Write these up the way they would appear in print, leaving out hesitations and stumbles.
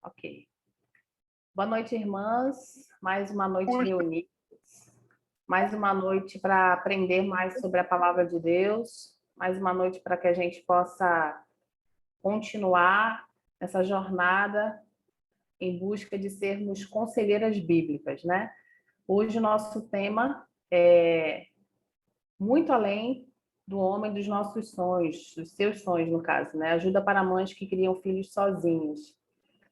Ok. Boa noite, irmãs. Mais uma noite reunidas. Mais uma noite para aprender mais sobre a palavra de Deus. Mais uma noite para que a gente possa continuar essa jornada em busca de sermos conselheiras bíblicas, né? Hoje o nosso tema é muito além do homem dos nossos sonhos, dos seus sonhos, no caso, né? Ajuda para mães que criam filhos sozinhas.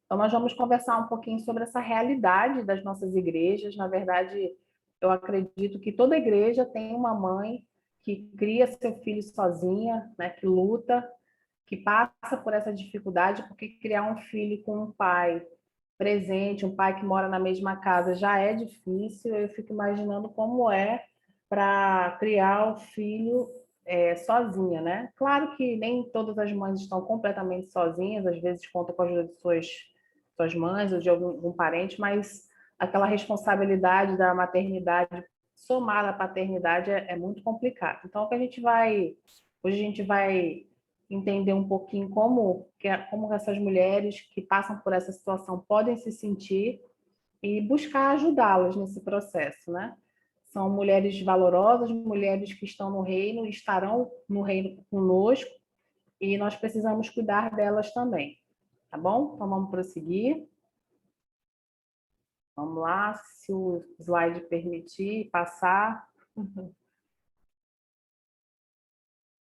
Então, nós vamos conversar um pouquinho sobre essa realidade das nossas igrejas. Na verdade, eu acredito que toda igreja tem uma mãe que cria seu filho sozinha, né? Que luta, que passa por essa dificuldade, porque criar um filho com um pai presente, um pai que mora na mesma casa, já é difícil. Eu fico imaginando como é para criar o filho sozinha, né? Claro que nem todas as mães estão completamente sozinhas, às vezes contam com a ajuda de suas mães ou de algum parente, mas aquela responsabilidade da maternidade somada à paternidade é muito complicado. Então, hoje a gente vai entender um pouquinho como essas mulheres que passam por essa situação podem se sentir e buscar ajudá-las nesse processo, né? São mulheres valorosas, mulheres que estão no reino, estarão no reino conosco, e nós precisamos cuidar delas também, tá bom? Então vamos prosseguir. Vamos lá, se o slide permitir passar.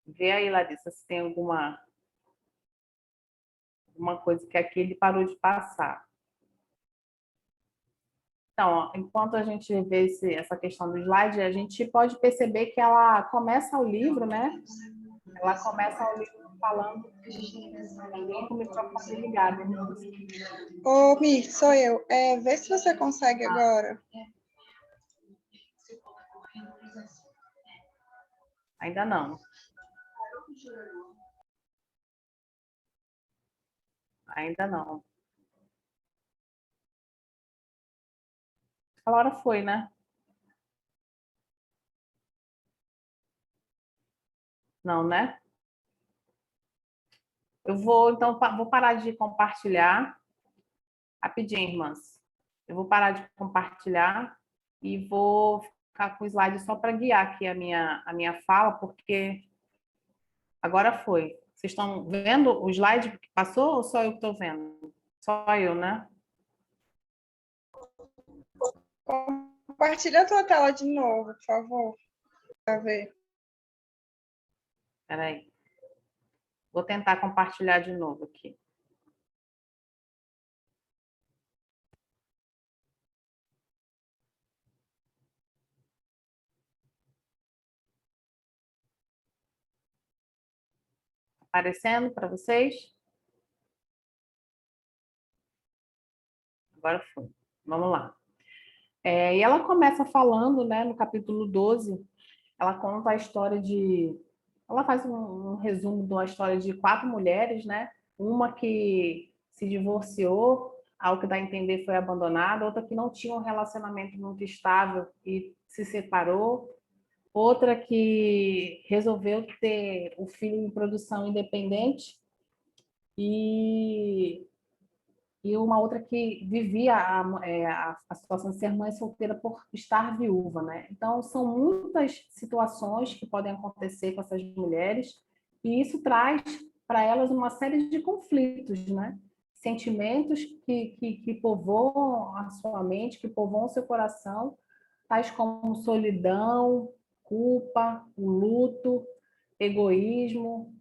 Vê aí, Larissa, se tem alguma coisa que aqui ele parou de passar. Então, ó, enquanto a gente vê essa questão do slide, a gente pode perceber que ela começa o livro, né? Ela começa o livro falando ninguém com o microfone ligado. Ô, Mi, sou eu. Vê se você consegue agora. Ainda não. Ainda não. A hora foi, né? Não, né? Então, vou parar de compartilhar. Rapidinho, irmãs. Eu vou parar de compartilhar e vou ficar com o slide só para guiar aqui a minha fala, porque agora foi. Vocês estão vendo o slide que passou ou só eu que estou vendo? Só eu, né? Compartilha a tua tela de novo, por favor, para ver. Espera aí. Vou tentar compartilhar de novo aqui. Aparecendo para vocês? Agora foi. Vamos lá. E ela começa falando, né, no capítulo 12, ela conta a história de... Ela faz um resumo de uma história de 4 mulheres, né? Uma que se divorciou, ao que dá a entender foi abandonada, outra que não tinha um relacionamento muito estável e se separou, outra que resolveu ter o filho em produção independente e uma outra que vivia a situação de ser mãe solteira por estar viúva, né? Então, são muitas situações que podem acontecer com essas mulheres, e isso traz para elas uma série de conflitos, né? Sentimentos que povoam a sua mente, que povoam o seu coração, tais como solidão, culpa, o luto, egoísmo,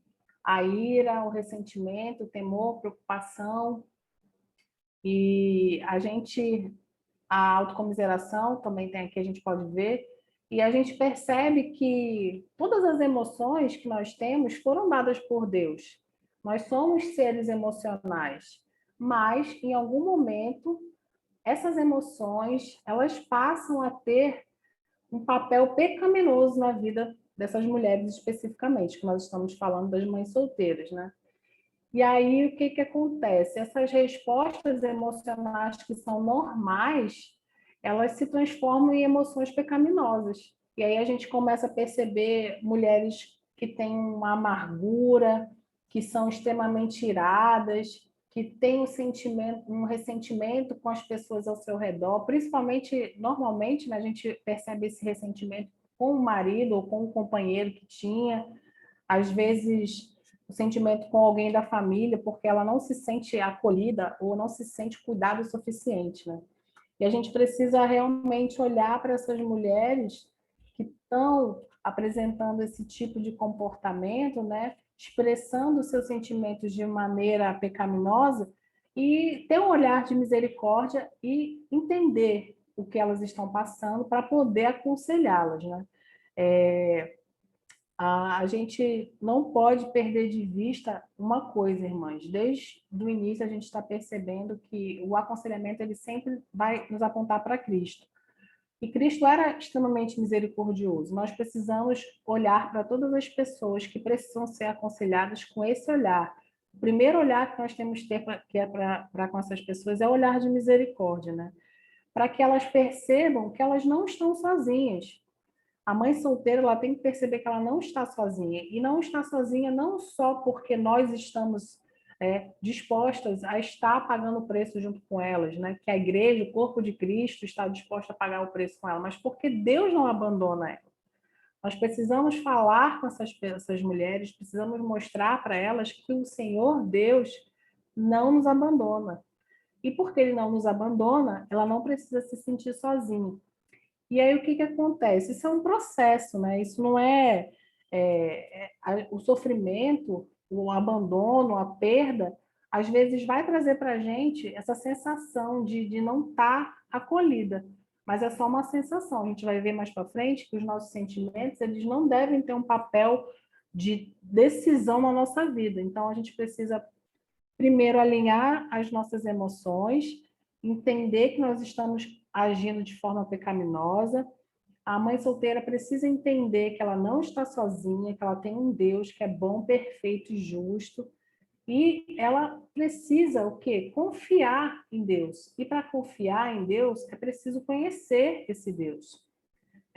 a ira, o ressentimento, o temor, preocupação. E a autocomiseração também tem aqui, a gente pode ver, e a gente percebe que todas as emoções que nós temos foram dadas por Deus. Nós somos seres emocionais, mas em algum momento essas emoções, elas passam a ter um papel pecaminoso na vida dessas mulheres especificamente, que nós estamos falando das mães solteiras, né? E aí, o que acontece? Essas respostas emocionais que são normais, elas se transformam em emoções pecaminosas. E aí a gente começa a perceber mulheres que têm uma amargura, que são extremamente iradas, que tem um ressentimento com as pessoas ao seu redor, principalmente, normalmente, né, a gente percebe esse ressentimento com o marido ou com o companheiro que tinha, às vezes o sentimento com alguém da família, porque ela não se sente acolhida ou não se sente cuidado o suficiente, né? E a gente precisa realmente olhar para essas mulheres que estão apresentando esse tipo de comportamento, né? Expressando seus sentimentos de maneira pecaminosa e ter um olhar de misericórdia e entender o que elas estão passando para poder aconselhá-las, né? A gente não pode perder de vista uma coisa, irmãs. Desde o início a gente está percebendo que o aconselhamento ele sempre vai nos apontar para Cristo. E Cristo era extremamente misericordioso. Nós precisamos olhar para todas as pessoas que precisam ser aconselhadas com esse olhar. O primeiro olhar que nós temos que ter para com essas pessoas é o olhar de misericórdia, né? Para que elas percebam que elas não estão sozinhas. A mãe solteira ela tem que perceber que ela não está sozinha. E não está sozinha não só porque nós estamos dispostas a estar pagando o preço junto com elas, né? Que a igreja, o corpo de Cristo, está disposta a pagar o preço com ela, mas porque Deus não abandona ela. Nós precisamos falar com essas mulheres, precisamos mostrar para elas que o Senhor Deus não nos abandona. E porque Ele não nos abandona, ela não precisa se sentir sozinha. E aí o que acontece? Isso é um processo, né? Isso não o sofrimento, o abandono, a perda, às vezes vai trazer para a gente essa sensação de não estar acolhida, mas é só uma sensação. A gente vai ver mais para frente que os nossos sentimentos eles não devem ter um papel de decisão na nossa vida. Então a gente precisa primeiro alinhar as nossas emoções, entender que nós estamos agindo de forma pecaminosa. A mãe solteira precisa entender que ela não está sozinha, que ela tem um Deus que é bom, perfeito e justo. E ela precisa o quê? Confiar em Deus. E para confiar em Deus, é preciso conhecer esse Deus.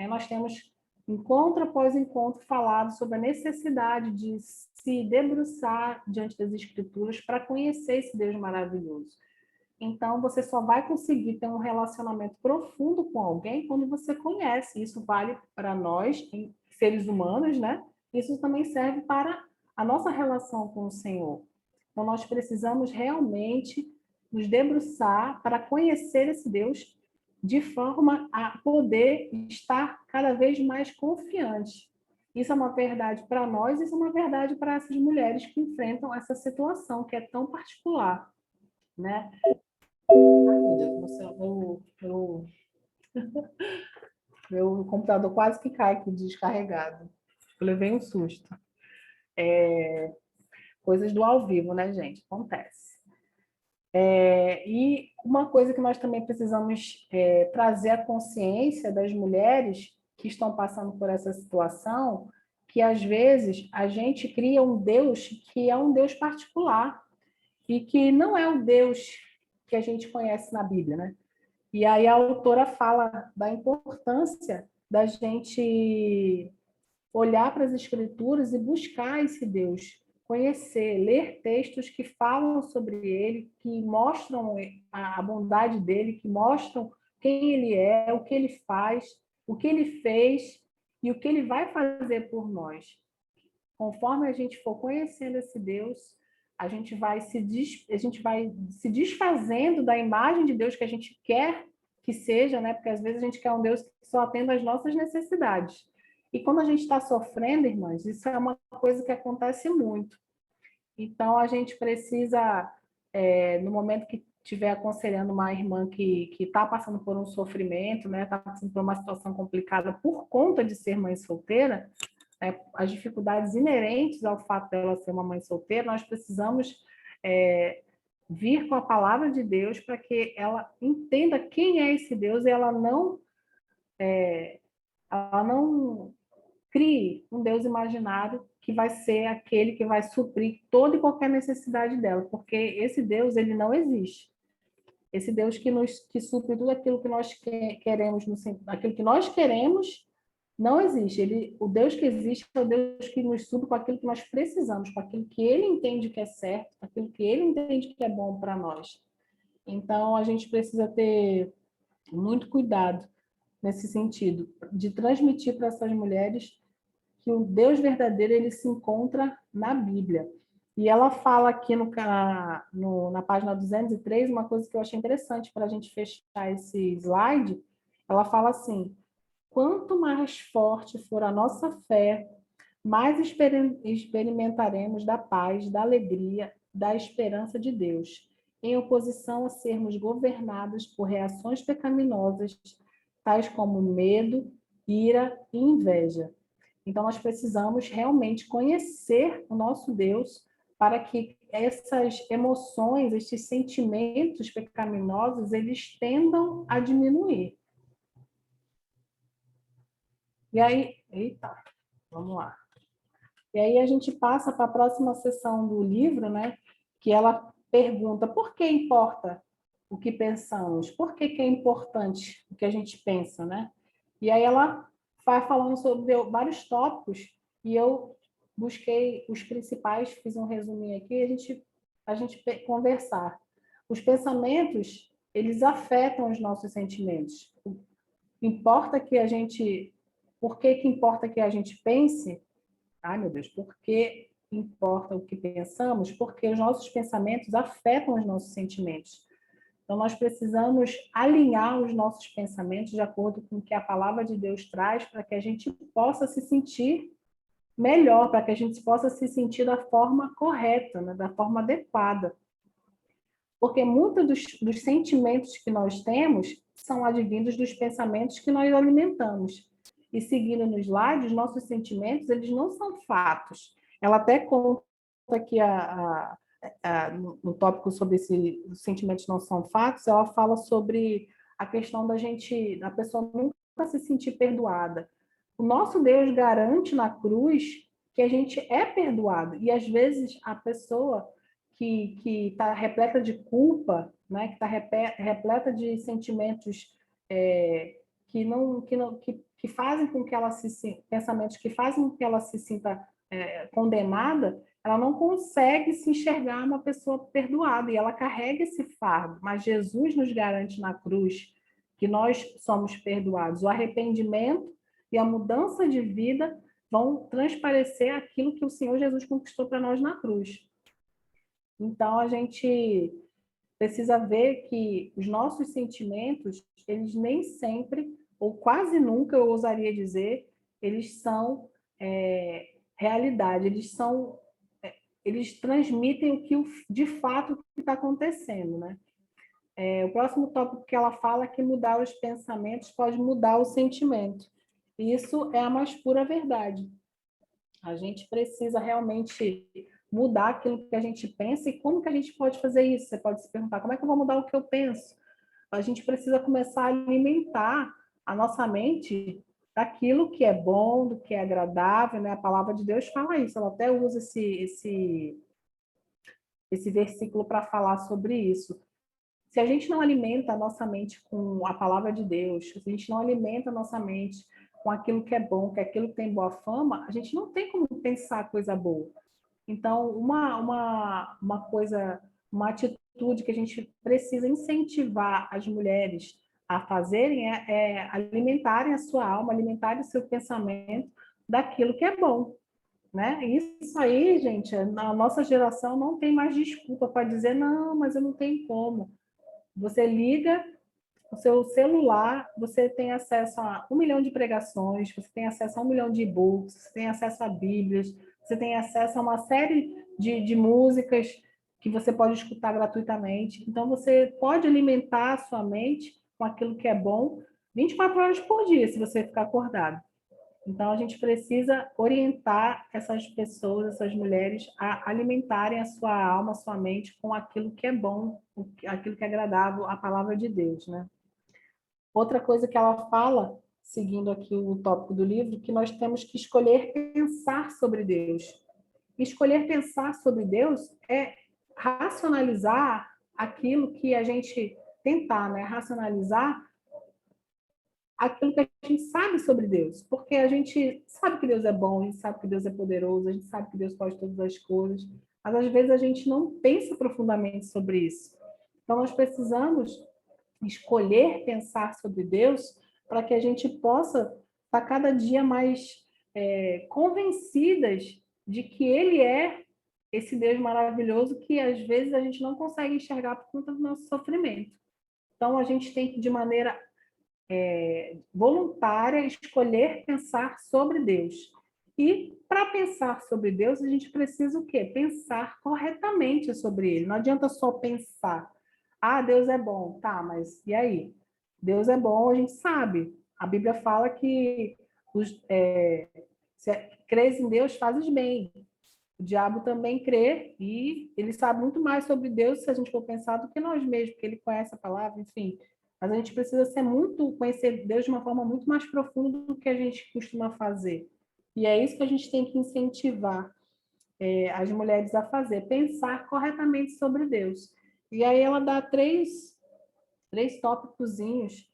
Nós temos encontro após encontro falado sobre a necessidade de se debruçar diante das Escrituras para conhecer esse Deus maravilhoso. Então, você só vai conseguir ter um relacionamento profundo com alguém quando você conhece. Isso vale para nós, seres humanos, né? Isso também serve para a nossa relação com o Senhor. Então, nós precisamos realmente nos debruçar para conhecer esse Deus de forma a poder estar cada vez mais confiante. Isso é uma verdade para nós, isso é uma verdade para essas mulheres que enfrentam essa situação que é tão particular, né? Meu computador quase que cai aqui descarregado. Eu levei um susto. Coisas do ao vivo, né, gente? Acontece. E uma coisa que nós também precisamos trazer à consciência das mulheres que estão passando por essa situação, que às vezes a gente cria um Deus que é um Deus particular e que não é o Deus que a gente conhece na Bíblia, né? E aí a autora fala da importância da gente olhar para as Escrituras e buscar esse Deus, conhecer, ler textos que falam sobre ele, que mostram a bondade dele, que mostram quem ele é, o que ele faz, o que ele fez e o que ele vai fazer por nós. Conforme a gente for conhecendo esse Deus, a gente vai se desfazendo da imagem de Deus que a gente quer que seja, né? Porque às vezes a gente quer um Deus que só atenda às nossas necessidades. E quando a gente está sofrendo, irmãs, isso é uma coisa que acontece muito. Então, a gente precisa, no momento que estiver aconselhando uma irmã que está passando por um sofrimento, né? Está passando por uma situação complicada por conta de ser mãe solteira, as dificuldades inerentes ao fato dela ser uma mãe solteira, nós precisamos vir com a palavra de Deus para que ela entenda quem é esse Deus e ela não crie um Deus imaginário que vai ser aquele que vai suprir toda e qualquer necessidade dela, porque esse Deus ele não existe. Esse Deus que supre tudo aquilo que nós queremos, aquilo que nós queremos Não existe. O Deus que existe é o Deus que nos supre com aquilo que nós precisamos, com aquilo que Ele entende que é certo, com aquilo que Ele entende que é bom para nós. Então, a gente precisa ter muito cuidado nesse sentido, de transmitir para essas mulheres que o Deus verdadeiro ele se encontra na Bíblia. E ela fala aqui na página 203 uma coisa que eu achei interessante para a gente fechar esse slide. Ela fala assim: quanto mais forte for a nossa fé, mais experimentaremos da paz, da alegria, da esperança de Deus, em oposição a sermos governados por reações pecaminosas, tais como medo, ira e inveja. Então, nós precisamos realmente conhecer o nosso Deus para que essas emoções, esses sentimentos pecaminosos, eles tendam a diminuir. E aí, eita, vamos lá. E aí a gente passa para a próxima sessão do livro, né? Que ela pergunta por que importa o que pensamos, por que é importante o que a gente pensa, né? E aí ela vai falando sobre vários tópicos e eu busquei os principais, fiz um resuminho aqui, a gente conversar. Os pensamentos, eles afetam os nossos sentimentos. Importa que a gente, por que importa que a gente pense? Ai, meu Deus, por que importa o que pensamos? Porque os nossos pensamentos afetam os nossos sentimentos. Então, nós precisamos alinhar os nossos pensamentos de acordo com o que a palavra de Deus traz, para que a gente possa se sentir melhor, para que a gente possa se sentir da forma correta, né? Da forma adequada. Porque muitos dos sentimentos que nós temos são advindos dos pensamentos que nós alimentamos. E seguindo nos slides, os nossos sentimentos, eles não são fatos. Ela até conta aqui no tópico sobre os sentimentos não são fatos, ela fala sobre a questão da pessoa nunca se sentir perdoada. O nosso Deus garante na cruz que a gente é perdoado. E às vezes a pessoa que está repleta de culpa, né, que está repleta de sentimentos que fazem com que ela pensamentos que fazem com que ela se sinta condenada, ela não consegue se enxergar uma pessoa perdoada e ela carrega esse fardo. Mas Jesus nos garante na cruz que nós somos perdoados. O arrependimento e a mudança de vida vão transparecer aquilo que o Senhor Jesus conquistou para nós na cruz. Então, a gente precisa ver que os nossos sentimentos, eles nem sempre, ou quase nunca, eu ousaria dizer, eles são realidade, eles transmitem o que de fato está acontecendo, né? O próximo tópico que ela fala é que mudar os pensamentos pode mudar o sentimento. E isso é a mais pura verdade. A gente precisa realmente mudar aquilo que a gente pensa e como que a gente pode fazer isso? Você pode se perguntar, como é que eu vou mudar o que eu penso? A gente precisa começar a alimentar a nossa mente daquilo que é bom, do que é agradável, né? A palavra de Deus fala isso, ela até usa esse versículo para falar sobre isso. Se a gente não alimenta a nossa mente com a palavra de Deus, se a gente não alimenta a nossa mente com aquilo que é bom, que é aquilo que tem boa fama, a gente não tem como pensar coisa boa. Então, uma atitude que a gente precisa incentivar as mulheres a fazerem é alimentarem a sua alma, alimentarem o seu pensamento daquilo que é bom, né? Isso aí, gente, na nossa geração não tem mais desculpa para dizer, não, mas eu não tenho como. Você liga o seu celular, você tem acesso a 1 milhão de pregações, você tem acesso a 1 milhão de e-books, você tem acesso a bíblias, você tem acesso a uma série de músicas que você pode escutar gratuitamente. Então, você pode alimentar a sua mente com aquilo que é bom 24 horas por dia, se você ficar acordado. Então, a gente precisa orientar essas pessoas, essas mulheres, a alimentarem a sua alma, a sua mente com aquilo que é bom, aquilo que é agradável, a palavra de Deus, né? Outra coisa que ela fala, seguindo aqui o tópico do livro, que nós temos que escolher pensar sobre Deus. Escolher pensar sobre Deus é racionalizar aquilo que a gente tentar, né? Racionalizar aquilo que a gente sabe sobre Deus, porque a gente sabe que Deus é bom, a gente sabe que Deus é poderoso, a gente sabe que Deus pode todas as coisas, mas às vezes a gente não pensa profundamente sobre isso. Então, nós precisamos escolher pensar sobre Deus para que a gente possa estar cada dia mais convencidas de que Ele é esse Deus maravilhoso que às vezes a gente não consegue enxergar por conta do nosso sofrimento. Então, a gente tem que, de maneira voluntária, escolher pensar sobre Deus. E para pensar sobre Deus, a gente precisa o quê? Pensar corretamente sobre Ele. Não adianta só pensar. Ah, Deus é bom. Tá, mas e aí? Deus é bom, a gente sabe. A Bíblia fala que se crês em Deus, fazes bem. O diabo também crê e ele sabe muito mais sobre Deus, se a gente for pensar, do que nós mesmos, porque ele conhece a palavra, enfim. Mas a gente precisa conhecer Deus de uma forma muito mais profunda do que a gente costuma fazer. E é isso que a gente tem que incentivar as mulheres a fazer, pensar corretamente sobre Deus. E aí ela dá três tópicozinhos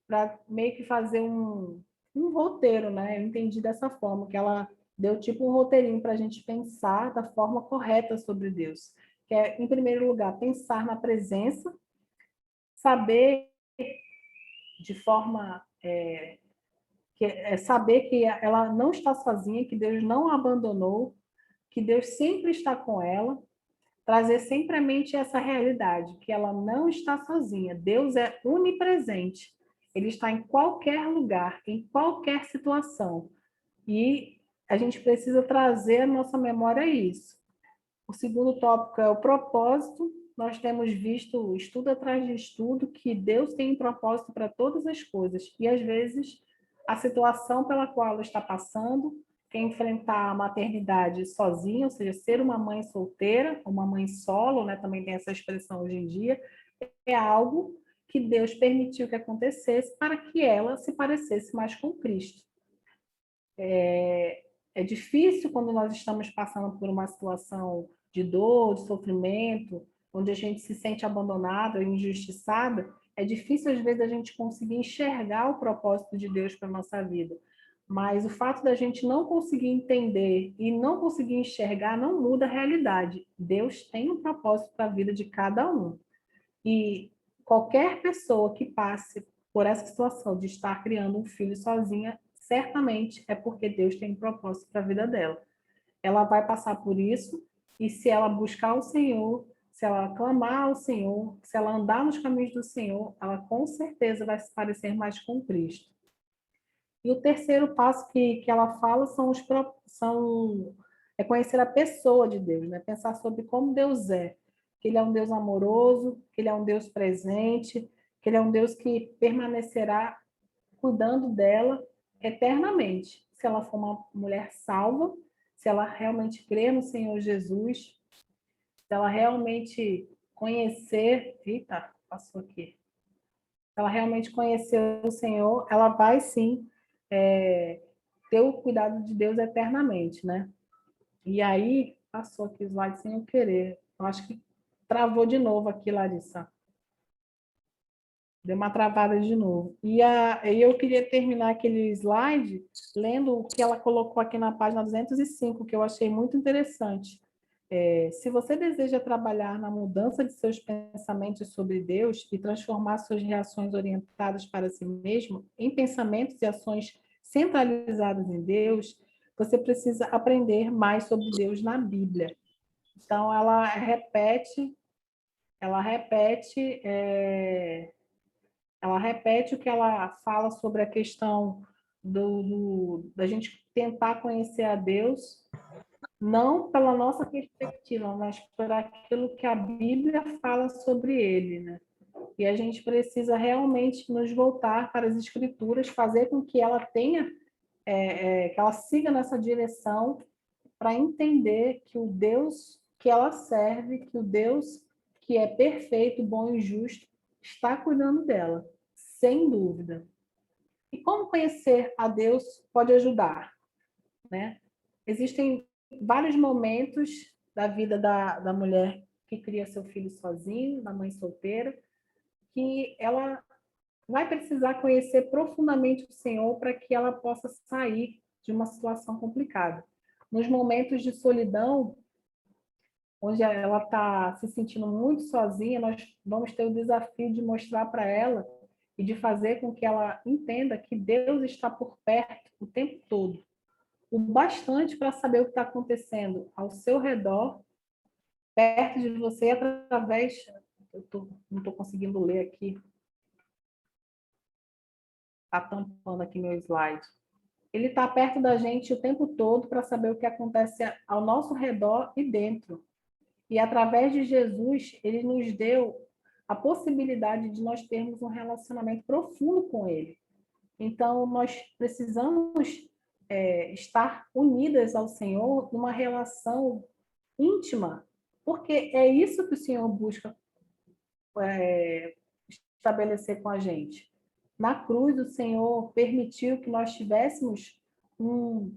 para meio que fazer um roteiro, né? Eu entendi dessa forma, que ela deu tipo um roteirinho para a gente pensar da forma correta sobre Deus. Que é, em primeiro lugar, pensar na presença, saber de forma saber que ela não está sozinha, que Deus não a abandonou, que Deus sempre está com ela, trazer sempre à mente essa realidade, que ela não está sozinha. Deus é onipresente. Ele está em qualquer lugar, em qualquer situação. E a gente precisa trazer à nossa memória isso. O segundo tópico é o propósito. Nós temos visto, estudo atrás de estudo, que Deus tem um propósito para todas as coisas. E, às vezes, a situação pela qual ela está passando, quer enfrentar a maternidade sozinha, ou seja, ser uma mãe solteira, uma mãe solo, né, também tem essa expressão hoje em dia, é algo que Deus permitiu que acontecesse para que ela se parecesse mais com Cristo. É difícil quando nós estamos passando por uma situação de dor, de sofrimento, onde a gente se sente abandonada, injustiçada, é difícil às vezes a gente conseguir enxergar o propósito de Deus para a nossa vida. Mas o fato da gente não conseguir entender e não conseguir enxergar não muda a realidade. Deus tem um propósito para a vida de cada um. E qualquer pessoa que passe por essa situação de estar criando um filho sozinha, certamente é porque Deus tem um propósito para a vida dela. Ela vai passar por isso, e se ela buscar o Senhor, se ela clamar ao Senhor, se ela andar nos caminhos do Senhor, ela com certeza vai se parecer mais com Cristo. E o terceiro passo que ela fala é conhecer a pessoa de Deus, né? Pensar sobre como Deus é, que Ele é um Deus amoroso, que Ele é um Deus presente, que Ele é um Deus que permanecerá cuidando dela eternamente. Se ela for uma mulher salva, se ela realmente crer no Senhor Jesus, se ela realmente conhecer... Eita, passou aqui. Se ela realmente conhecer o Senhor, ela vai sim ter o cuidado de Deus eternamente, né? E aí, passou aqui o slide sem eu querer. Eu acho que travou de novo aqui, Larissa. Deu uma travada de novo. E aí eu queria terminar aquele slide lendo o que ela colocou aqui na página 205, que eu achei muito interessante. Se você deseja trabalhar na mudança de seus pensamentos sobre Deus e transformar suas reações orientadas para si mesmo em pensamentos e ações centralizados em Deus, você precisa aprender mais sobre Deus na Bíblia. Então, ela repete o que ela fala sobre a questão da gente tentar conhecer a Deus, não pela nossa perspectiva, mas por aquilo que a Bíblia fala sobre ele, né? E a gente precisa realmente nos voltar para as Escrituras, fazer com que ela tenha, que ela siga nessa direção para entender que o Deus que ela serve, que o Deus que é perfeito, bom e justo, está cuidando dela, sem dúvida. E como conhecer a Deus pode ajudar, né? Existem vários momentos da vida da mulher que cria seu filho sozinho, da mãe solteira, que ela vai precisar conhecer profundamente o Senhor para que ela possa sair de uma situação complicada. Nos momentos de solidão, onde ela está se sentindo muito sozinha, nós vamos ter o desafio de mostrar para ela e de fazer com que ela entenda que Deus está por perto o tempo todo, o bastante para saber o que está acontecendo ao seu redor, perto de você, através... não estou conseguindo ler aqui. Está tampando aqui meu slide. Ele está perto da gente o tempo todo para saber o que acontece ao nosso redor e dentro. E através de Jesus, ele nos deu a possibilidade de nós termos um relacionamento profundo com ele. Então, nós precisamos estar unidas ao Senhor numa relação íntima, porque é isso que o Senhor busca estabelecer com a gente. Na cruz, o Senhor permitiu que nós tivéssemos o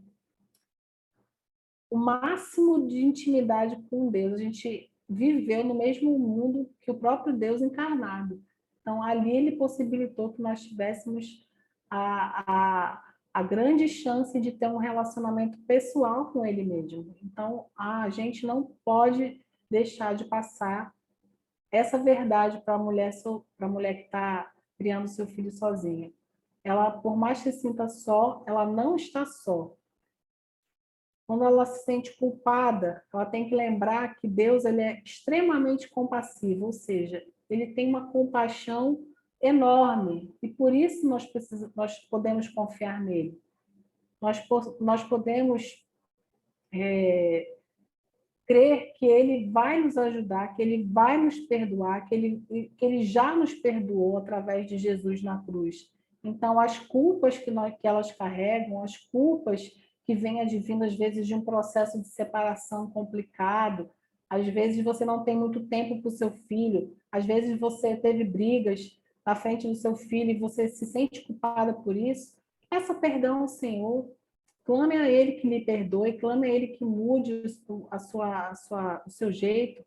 máximo de intimidade com Deus. A gente viveu no mesmo mundo que o próprio Deus encarnado. Então, ali ele possibilitou que nós tivéssemos a grande chance de ter um relacionamento pessoal com ele mesmo. Então, a gente não pode deixar de passar essa verdade para a mulher que está criando seu filho sozinha. Ela, por mais que se sinta só, ela não está só. Quando ela se sente culpada, ela tem que lembrar que Deus ele é extremamente compassivo, ou seja, ele tem uma compaixão enorme e por isso nós podemos confiar nele. Nós podemos crer que ele vai nos ajudar, que ele vai nos perdoar, que ele já nos perdoou através de Jesus na cruz. Então, as culpas que elas carregam, as culpas que vêm advindo, às vezes, de um processo de separação complicado, às vezes você não tem muito tempo para o seu filho, às vezes você teve brigas na frente do seu filho e você se sente culpada por isso, peça perdão ao Senhor, clame a Ele que lhe perdoe, clame a Ele que mude o seu jeito,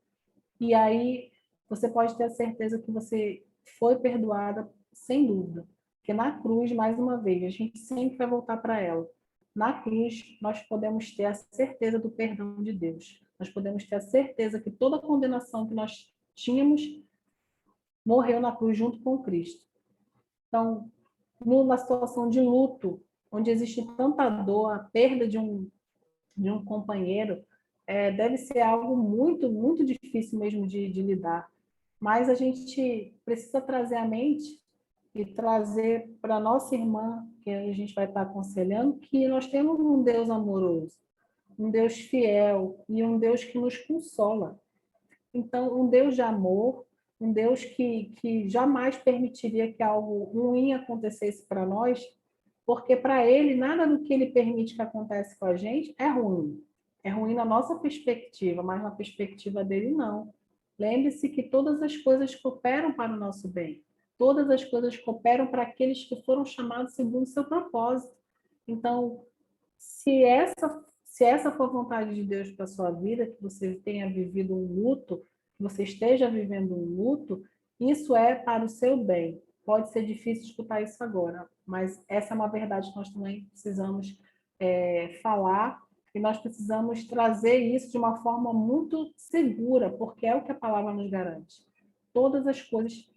e aí você pode ter a certeza que você foi perdoada, sem dúvida. Porque na cruz, mais uma vez, a gente sempre vai voltar para ela. Na cruz, nós podemos ter a certeza do perdão de Deus. Nós podemos ter a certeza que toda a condenação que nós tínhamos morreu na cruz junto com Cristo. Então, numa situação de luto, onde existe tanta dor, a perda de um companheiro, deve ser algo muito, muito difícil mesmo de lidar. Mas a gente precisa trazer à mente e trazer para a nossa irmã, que a gente vai estar aconselhando, que nós temos um Deus amoroso, um Deus fiel e um Deus que nos consola. Então, um Deus de amor, um Deus que jamais permitiria que algo ruim acontecesse para nós, porque para ele, nada do que ele permite que aconteça com a gente é ruim. É ruim na nossa perspectiva, mas na perspectiva dele, não. Lembre-se que todas as coisas cooperam para o nosso bem. Todas as coisas cooperam para aqueles que foram chamados segundo o seu propósito. Então, se essa for a vontade de Deus para a sua vida, que você tenha vivido um luto, que você esteja vivendo um luto, isso é para o seu bem. Pode ser difícil escutar isso agora, mas essa é uma verdade que nós também precisamos falar e nós precisamos trazer isso de uma forma muito segura, porque é o que a palavra nos garante. Todas as coisas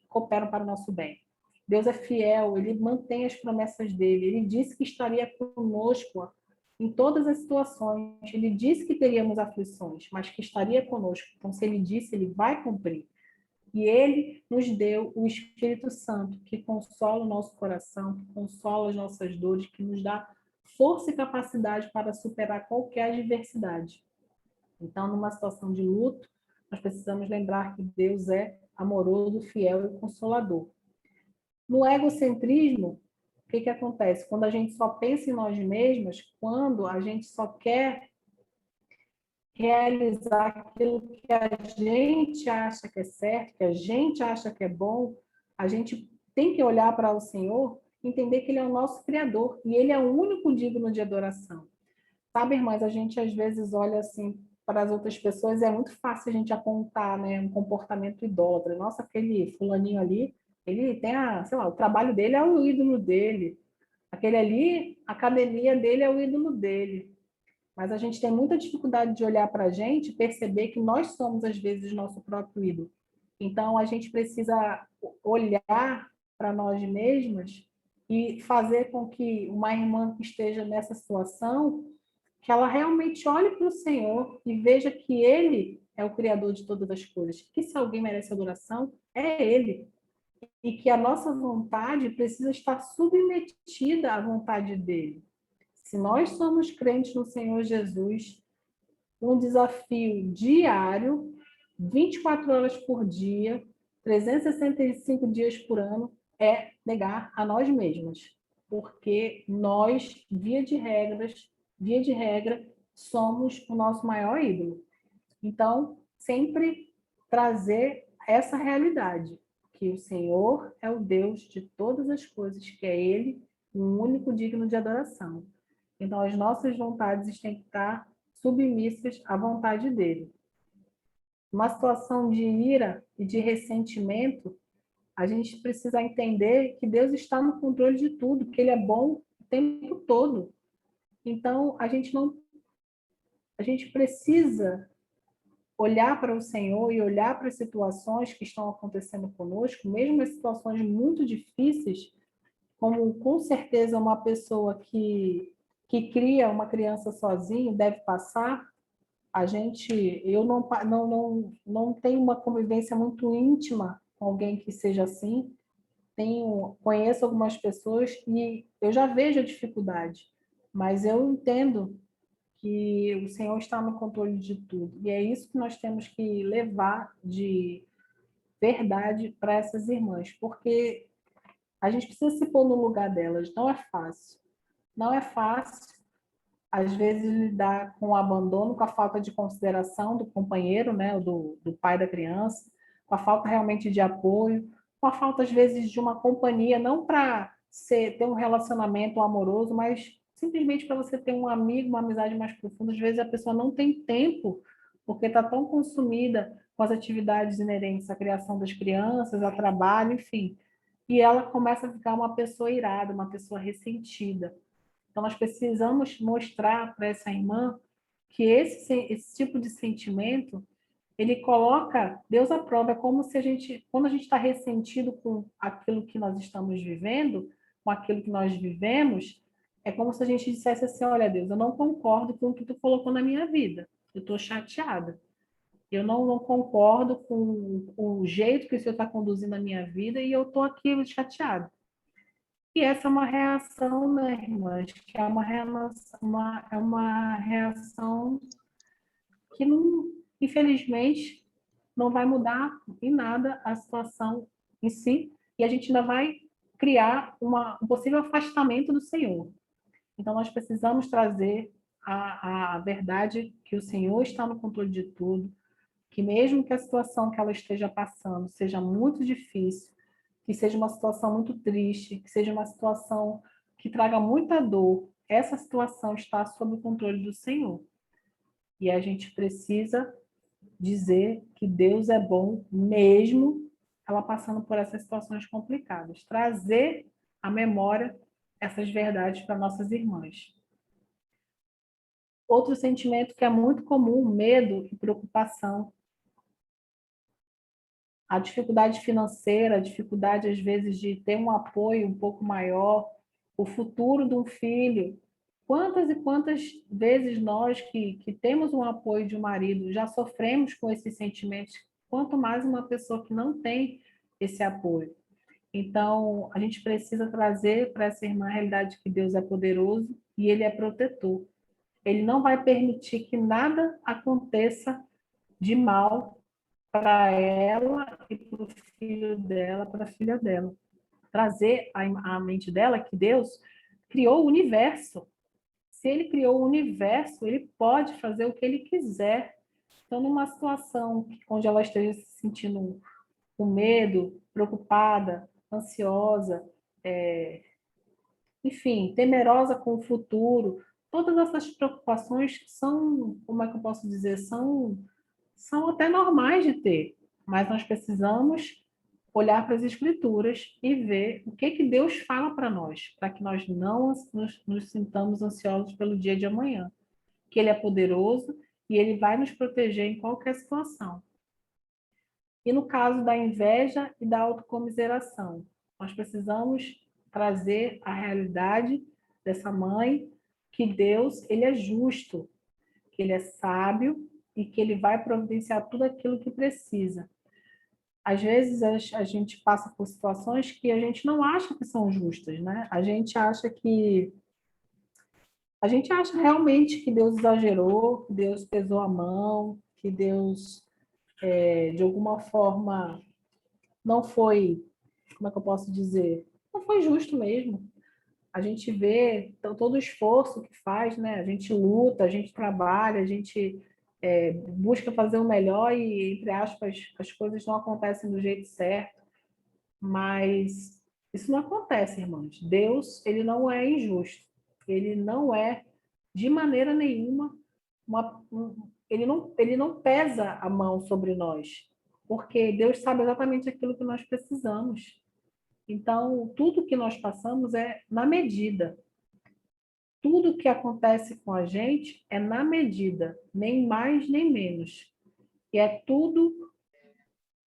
cooperam para o nosso bem. Deus é fiel, ele mantém as promessas dele, ele disse que estaria conosco em todas as situações, ele disse que teríamos aflições, mas que estaria conosco. Então, se ele disse, ele vai cumprir. E ele nos deu o Espírito Santo, que consola o nosso coração, que consola as nossas dores, que nos dá força e capacidade para superar qualquer adversidade. Então, numa situação de luto, nós precisamos lembrar que Deus é amoroso, fiel e consolador. No egocentrismo, o que acontece? Quando a gente só pensa em nós mesmas, quando a gente só quer realizar aquilo que a gente acha que é certo, que a gente acha que é bom, a gente tem que olhar para o Senhor, entender que Ele é o nosso Criador e Ele é o único digno de adoração. Sabe, irmãs, a gente às vezes olha assim para as outras pessoas, é muito fácil a gente apontar, né, um comportamento idólatra. Nossa, aquele fulaninho ali Ele tem sei lá, o trabalho dele é o ídolo dele. Aquele ali, a academia dele é o ídolo dele. Mas a gente tem muita dificuldade de olhar para a gente e perceber que nós somos, às vezes, nosso próprio ídolo. Então, a gente precisa olhar para nós mesmas e fazer com que uma irmã que esteja nessa situação, que ela realmente olhe para o Senhor e veja que Ele é o Criador de todas as coisas. Que se alguém merece adoração, é Ele. E que a nossa vontade precisa estar submetida à vontade dEle. Se nós somos crentes no Senhor Jesus, um desafio diário, 24 horas por dia, 365 dias por ano, é negar a nós mesmos. Porque nós, via de regra, somos o nosso maior ídolo. Então, sempre trazer essa realidade, que o Senhor é o Deus de todas as coisas, que é Ele, o único digno de adoração. Então, as nossas vontades têm que estar submissas à vontade dele. Uma situação de ira e de ressentimento, a gente precisa entender que Deus está no controle de tudo, que Ele é bom o tempo todo. Então, a gente precisa olhar para o Senhor e olhar para as situações que estão acontecendo conosco, mesmo as situações muito difíceis, como com certeza uma pessoa que cria uma criança sozinho deve passar. Eu não tenho uma convivência muito íntima com alguém que seja assim. Conheço algumas pessoas e eu já vejo a dificuldade, mas eu entendo que o Senhor está no controle de tudo. E é isso que nós temos que levar de verdade para essas irmãs, porque a gente precisa se pôr no lugar delas. Não é fácil. Não é fácil, às vezes, lidar com o abandono, com a falta de consideração do companheiro, né, do pai da criança, com a falta realmente de apoio, com a falta, às vezes, de uma companhia, não para ter um relacionamento amoroso, mas simplesmente para você ter um amigo, uma amizade mais profunda. Às vezes a pessoa não tem tempo, porque está tão consumida com as atividades inerentes à criação das crianças, ao trabalho, enfim. E ela começa a ficar uma pessoa irada, uma pessoa ressentida. Então, nós precisamos mostrar para essa irmã que esse tipo de sentimento, ele coloca Deus à prova. É como se quando a gente está ressentido com aquilo que nós estamos vivendo, com aquilo que nós vivemos, é como se a gente dissesse assim: olha, Deus, eu não concordo com o que tu colocou na minha vida. Eu estou chateada. Eu não concordo com o jeito que o Senhor está conduzindo a minha vida e eu estou aqui chateada. E essa é uma reação, né, irmãs, que é uma reação que, não, infelizmente, não vai mudar em nada a situação em si, e a gente ainda vai criar um possível afastamento do Senhor. Então, nós precisamos trazer a verdade que o Senhor está no controle de tudo, que mesmo que a situação que ela esteja passando seja muito difícil, que seja uma situação muito triste, que seja uma situação que traga muita dor, essa situação está sob o controle do Senhor. E a gente precisa dizer que Deus é bom mesmo ela passando por essas situações complicadas. Trazer à memória essas verdades para nossas irmãs. Outro sentimento que é muito comum, medo e preocupação. A dificuldade financeira, a dificuldade, às vezes, de ter um apoio um pouco maior, o futuro de um filho. Quantas e quantas vezes nós que temos um apoio de um marido já sofremos com esses sentimentos, quanto mais uma pessoa que não tem esse apoio. Então, a gente precisa trazer para essa irmã a realidade que Deus é poderoso e Ele é protetor. Ele não vai permitir que nada aconteça de mal para ela e para o filho dela, para a filha dela. Trazer à mente dela que Deus criou o universo. Se ele criou o universo, ele pode fazer o que ele quiser. Então, numa situação onde ela esteja se sentindo com medo, preocupada, ansiosa, enfim, temerosa com o futuro, todas essas preocupações são, como é que eu posso dizer, são até normais de ter, mas nós precisamos olhar para as Escrituras e ver o que Deus fala para nós, para que nós não nos sintamos ansiosos pelo dia de amanhã. Que Ele é poderoso e Ele vai nos proteger em qualquer situação. E no caso da inveja e da autocomiseração, nós precisamos trazer a realidade dessa mãe, que Deus, Ele é justo, que Ele é sábio e que Ele vai providenciar tudo aquilo que precisa. Às vezes a gente passa por situações que a gente não acha que são justas, né? A gente acha realmente que Deus exagerou, que Deus pesou a mão, que Deus, de alguma forma, não foi, como é que eu posso dizer? Não foi justo mesmo. A gente vê todo o esforço que faz, né? A gente luta, a gente trabalha, a gente busca fazer o melhor e, entre aspas, as coisas não acontecem do jeito certo. Mas isso não acontece, irmãos. Deus, ele não é injusto. Ele não é, de maneira nenhuma, ele não pesa a mão sobre nós, porque Deus sabe exatamente aquilo que nós precisamos. Então, tudo que nós passamos é na medida. Tudo que acontece com a gente é na medida, nem mais nem menos. E é tudo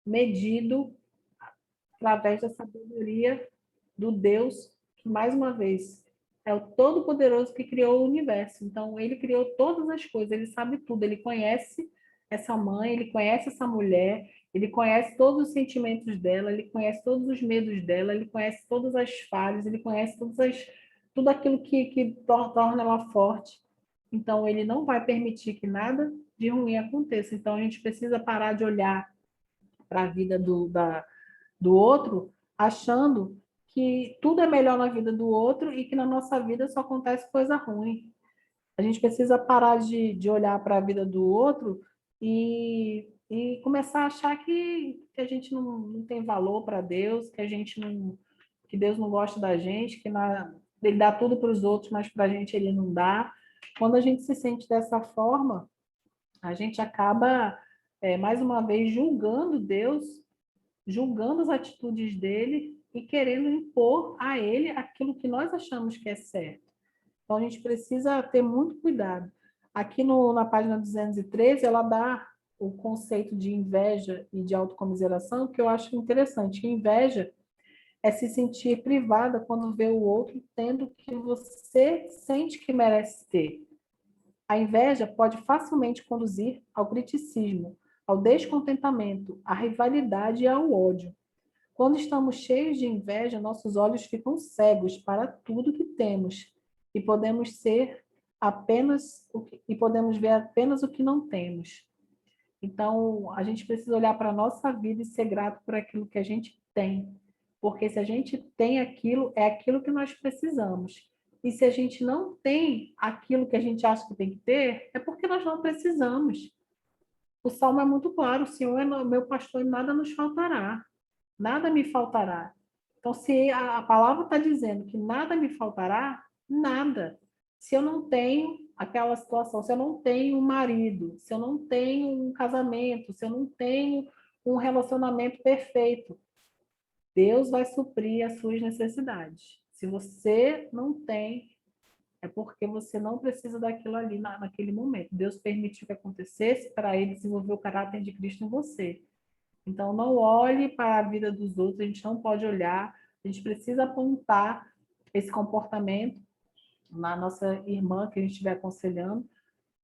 medido através da sabedoria do Deus, que, mais uma vez, é o Todo-Poderoso que criou o universo. Então, ele criou todas as coisas, ele sabe tudo, ele conhece essa mãe, ele conhece essa mulher, ele conhece todos os sentimentos dela, ele conhece todos os medos dela, ele conhece todas as falhas, ele conhece tudo aquilo que torna ela forte. Então, ele não vai permitir que nada de ruim aconteça. Então, a gente precisa parar de olhar para a vida do outro, achando que tudo é melhor na vida do outro e que na nossa vida só acontece coisa ruim. A gente precisa parar de olhar para a vida do outro e começar a achar que a gente não tem valor para Deus, que Deus não gosta da gente, ele dá tudo para os outros, mas para a gente ele não dá. Quando a gente se sente dessa forma, a gente acaba, mais uma vez, julgando Deus, julgando as atitudes dele e querendo impor a ele aquilo que nós achamos que é certo. Então, a gente precisa ter muito cuidado. Aqui na página 213, ela dá o conceito de inveja e de autocomiseração, que eu acho interessante. Inveja é se sentir privada quando vê o outro tendo o que você sente que merece ter. A inveja pode facilmente conduzir ao criticismo, ao descontentamento, à rivalidade e ao ódio. Quando estamos cheios de inveja, nossos olhos ficam cegos para tudo que temos e podemos ver apenas o que não temos. Então, a gente precisa olhar para a nossa vida e ser grato por aquilo que a gente tem, porque se a gente tem aquilo, é aquilo que nós precisamos. E se a gente não tem aquilo que a gente acha que tem que ter, é porque nós não precisamos. O Salmo é muito claro: o Senhor é meu pastor e nada nos faltará. Nada me faltará. Então, se a palavra está dizendo que nada me faltará, nada. Se eu não tenho aquela situação, se eu não tenho um marido, se eu não tenho um casamento, se eu não tenho um relacionamento perfeito, Deus vai suprir as suas necessidades. Se você não tem, é porque você não precisa daquilo ali naquele momento. Deus permitiu que acontecesse para ele desenvolver o caráter de Cristo em você. Então, não olhe para a vida dos outros, a gente não pode olhar, a gente precisa apontar esse comportamento na nossa irmã que a gente estiver aconselhando,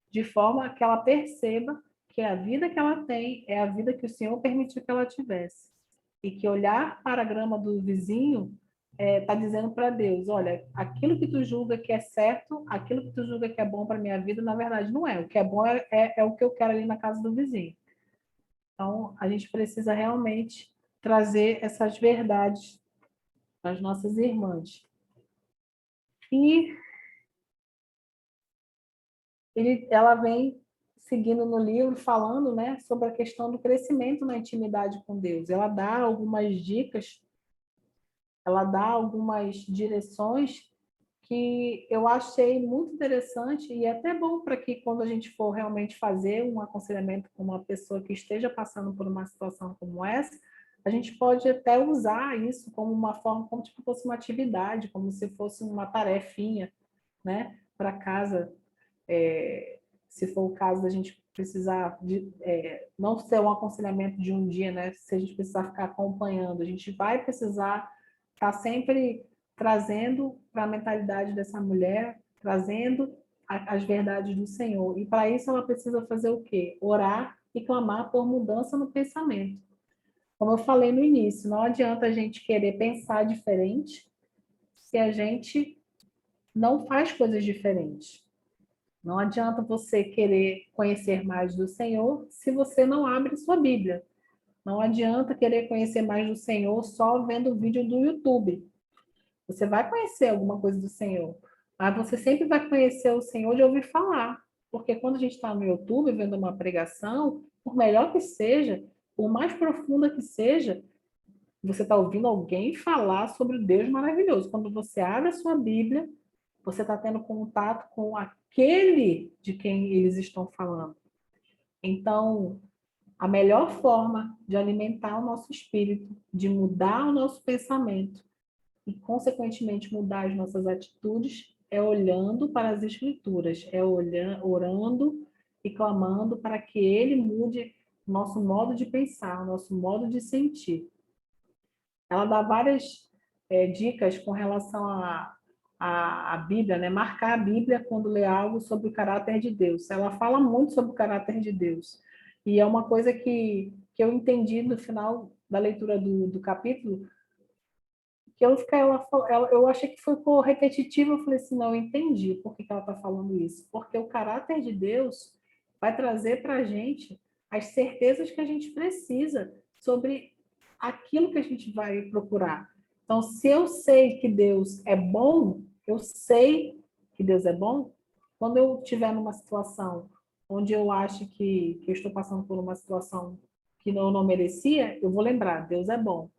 de forma que ela perceba que a vida que ela tem é a vida que o Senhor permitiu que ela tivesse. E que olhar para a grama do vizinho está dizendo para Deus: olha, aquilo que tu julga que é certo, aquilo que tu julga que é bom para a minha vida, na verdade não é. O que é bom é o que eu quero ali na casa do vizinho. Então, a gente precisa realmente trazer essas verdades para as nossas irmãs. E ela vem seguindo no livro, falando, né, sobre a questão do crescimento na intimidade com Deus. Ela dá algumas dicas, ela dá algumas direções que eu achei muito interessante e é até bom para que, quando a gente for realmente fazer um aconselhamento com uma pessoa que esteja passando por uma situação como essa, a gente pode até usar isso como uma forma, como se fosse uma atividade, como se fosse uma tarefinha, né, para casa, se for o caso da gente precisar não ser um aconselhamento de um dia, né, se a gente precisar ficar acompanhando, a gente vai precisar estar sempre trazendo para a mentalidade dessa mulher, trazendo as verdades do Senhor. E para isso ela precisa fazer o quê? Orar e clamar por mudança no pensamento. Como eu falei no início, não adianta a gente querer pensar diferente se a gente não faz coisas diferentes. Não adianta você querer conhecer mais do Senhor se você não abre sua Bíblia. Não adianta querer conhecer mais do Senhor só vendo vídeo do YouTube. Você vai conhecer alguma coisa do Senhor, mas você sempre vai conhecer o Senhor de ouvir falar. Porque quando a gente está no YouTube vendo uma pregação, por melhor que seja, por mais profunda que seja, você está ouvindo alguém falar sobre o Deus maravilhoso. Quando você abre a sua Bíblia, você está tendo contato com aquele de quem eles estão falando. Então, a melhor forma de alimentar o nosso espírito, de mudar o nosso pensamento e, consequentemente, mudar as nossas atitudes, é olhando para as Escrituras, orando e clamando para que Ele mude o nosso modo de pensar, o nosso modo de sentir. Ela dá várias dicas com relação à Bíblia, né? Marcar a Bíblia quando lê algo sobre o caráter de Deus. Ela fala muito sobre o caráter de Deus. E é uma coisa que eu entendi no final da leitura do capítulo, que eu achei que foi repetitivo, eu falei assim, não, eu entendi por que ela está falando isso. Porque o caráter de Deus vai trazer para a gente as certezas que a gente precisa sobre aquilo que a gente vai procurar. Então, se eu sei que Deus é bom, eu sei que Deus é bom, quando eu estiver numa situação onde eu acho que eu estou passando por uma situação que eu não merecia, eu vou lembrar, Deus é bom.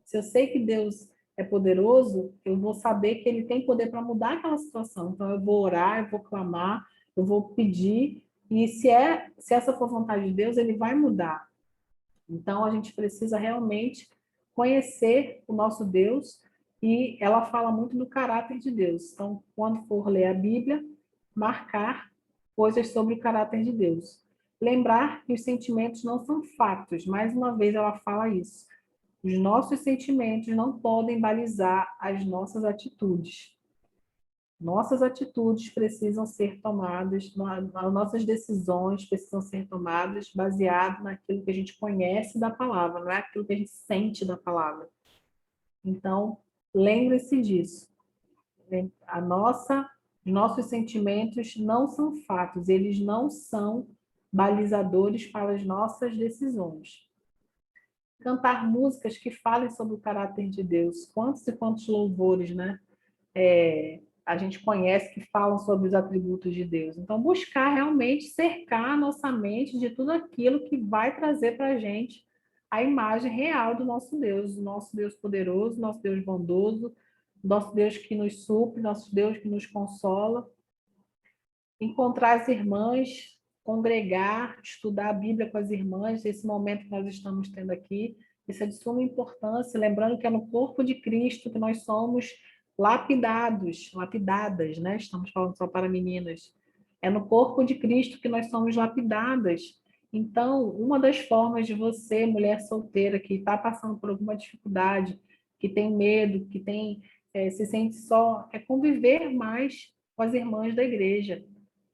Se eu sei que Deus é poderoso, eu vou saber que ele tem poder para mudar aquela situação. Então, eu vou orar, eu vou clamar, eu vou pedir, e se essa for vontade de Deus, ele vai mudar. Então, a gente precisa realmente conhecer o nosso Deus, e ela fala muito do caráter de Deus. Então, quando for ler a Bíblia, marcar coisas sobre o caráter de Deus. Lembrar que os sentimentos não são fatos. Mais uma vez, ela fala isso. Os nossos sentimentos não podem balizar as nossas atitudes. Nossas atitudes precisam ser tomadas, as nossas decisões precisam ser tomadas baseado naquilo que a gente conhece da palavra, não é aquilo que a gente sente da palavra. Então, lembre-se disso. Nossos sentimentos não são fatos, eles não são balizadores para as nossas decisões. Cantar músicas que falem sobre o caráter de Deus. Quantos e quantos louvores, né? A gente conhece que falam sobre os atributos de Deus. Então, buscar realmente cercar a nossa mente de tudo aquilo que vai trazer para a gente a imagem real do nosso Deus poderoso, nosso Deus bondoso, nosso Deus que nos supre, nosso Deus que nos consola. Encontrar as irmãs, congregar, estudar a Bíblia com as irmãs, esse momento que nós estamos tendo aqui, isso é de suma importância, lembrando que é no corpo de Cristo que nós somos lapidadas, né? Estamos falando só para meninas. É no corpo de Cristo que nós somos lapidadas. Então, uma das formas de você, mulher solteira, que está passando por alguma dificuldade, que tem medo, que se sente só, é conviver mais com as irmãs da igreja,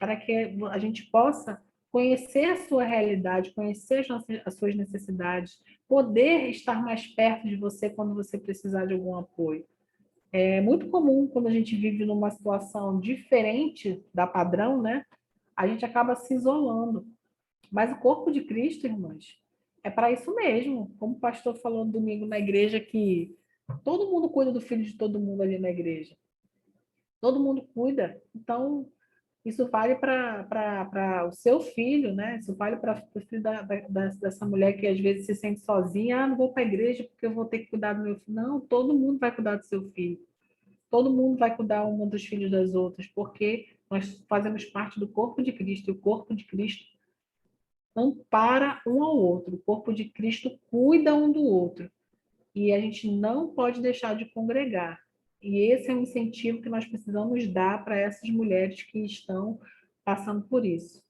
para que a gente possa conhecer a sua realidade, conhecer as suas necessidades, poder estar mais perto de você quando você precisar de algum apoio. É muito comum, quando a gente vive numa situação diferente da padrão, né? A gente acaba se isolando. Mas o corpo de Cristo, irmãs, é para isso mesmo. Como o pastor falou no domingo na igreja, que todo mundo cuida do filho de todo mundo ali na igreja. Todo mundo cuida. Então, isso vale para o seu filho, né? Isso vale para o filho dessa mulher que às vezes se sente sozinha. Ah, não vou para a igreja porque eu vou ter que cuidar do meu filho. Não, todo mundo vai cuidar do seu filho. Todo mundo vai cuidar um dos filhos das outras, porque nós fazemos parte do corpo de Cristo. E o corpo de Cristo ampara um ao outro. O corpo de Cristo cuida um do outro. e a gente não pode deixar de congregar. E esse é um incentivo que nós precisamos dar para essas mulheres que estão passando por isso.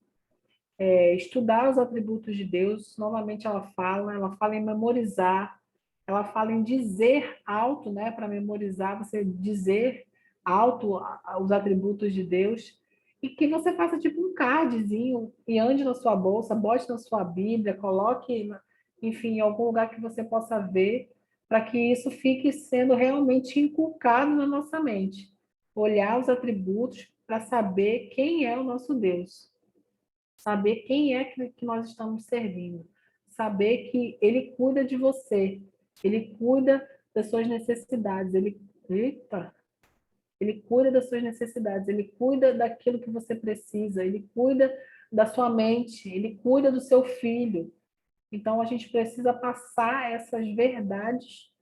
Estudar os atributos de Deus, novamente ela fala em memorizar, ela fala em dizer alto, né, para memorizar, você dizer alto os atributos de Deus, e que você faça tipo um cardzinho e ande na sua bolsa, bote na sua Bíblia, coloque, enfim, em algum lugar que você possa ver, para que isso fique sendo realmente inculcado na nossa mente. Olhar os atributos para saber quem é o nosso Deus, saber quem é que nós estamos servindo, saber que Ele cuida de você, Ele cuida das suas necessidades, Ele cuida das suas necessidades, Ele cuida daquilo que você precisa, Ele cuida da sua mente, Ele cuida do seu filho. Então, a gente precisa passar essas verdades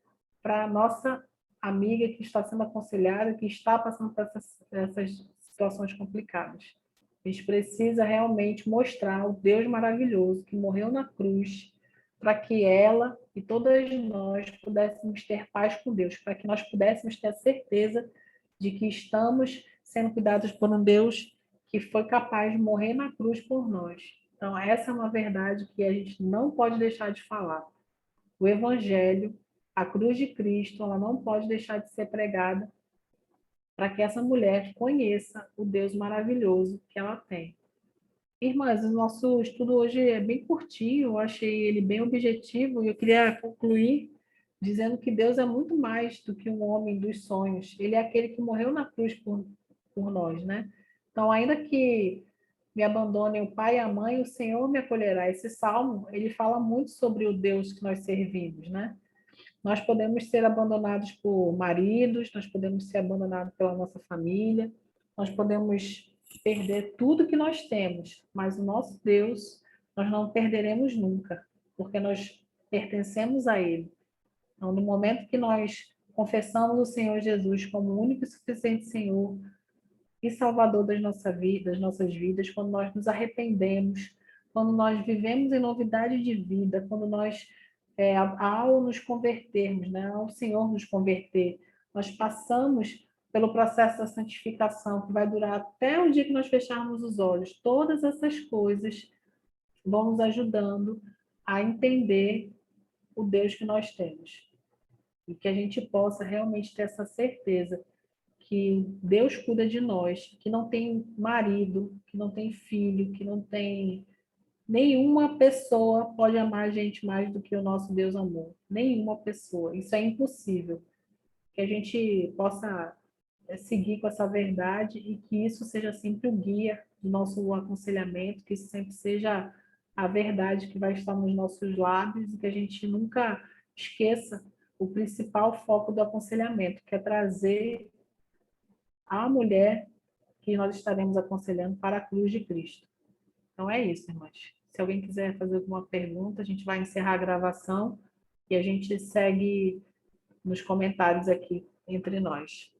para a nossa amiga que está sendo aconselhada, que está passando por essas situações complicadas. A gente precisa realmente mostrar o Deus maravilhoso que morreu na cruz para que ela e todas nós pudéssemos ter paz com Deus, para que nós pudéssemos ter a certeza de que estamos sendo cuidados por um Deus que foi capaz de morrer na cruz por nós. Então, essa é uma verdade que a gente não pode deixar de falar. O Evangelho, a cruz de Cristo, ela não pode deixar de ser pregada para que essa mulher conheça o Deus maravilhoso que ela tem. Irmãs, o nosso estudo hoje é bem curtinho, eu achei ele bem objetivo e eu queria concluir dizendo que Deus é muito mais do que um homem dos sonhos. Ele é aquele que morreu na cruz por nós, né? Então, ainda que me abandonem o pai e a mãe, o Senhor me acolherá. Esse salmo, ele fala muito sobre o Deus que nós servimos, né? Nós podemos ser abandonados por maridos, nós podemos ser abandonados pela nossa família, nós podemos perder tudo que nós temos, mas o nosso Deus nós não perderemos nunca, porque nós pertencemos a Ele. Então, no momento que nós confessamos o Senhor Jesus como o único e suficiente Senhor e Salvador das nossas vidas, quando nós nos arrependemos, quando nós vivemos em novidade de vida, quando nós, ao nos convertermos, né, ao Senhor nos converter, nós passamos pelo processo da santificação, que vai durar até o dia que nós fecharmos os olhos. Todas essas coisas vão nos ajudando a entender o Deus que nós temos. E que a gente possa realmente ter essa certeza que Deus cuida de nós, que não tem marido, que não tem filho, que não tem nenhuma pessoa pode amar a gente mais do que o nosso Deus amou. Nenhuma pessoa. Isso é impossível. Que a gente possa seguir com essa verdade e que isso seja sempre o guia do nosso aconselhamento, que isso sempre seja a verdade que vai estar nos nossos lábios e que a gente nunca esqueça o principal foco do aconselhamento, que é trazer a mulher que nós estaremos aconselhando para a cruz de Cristo. Então é isso, irmãs. Se alguém quiser fazer alguma pergunta, a gente vai encerrar a gravação e a gente segue nos comentários aqui entre nós.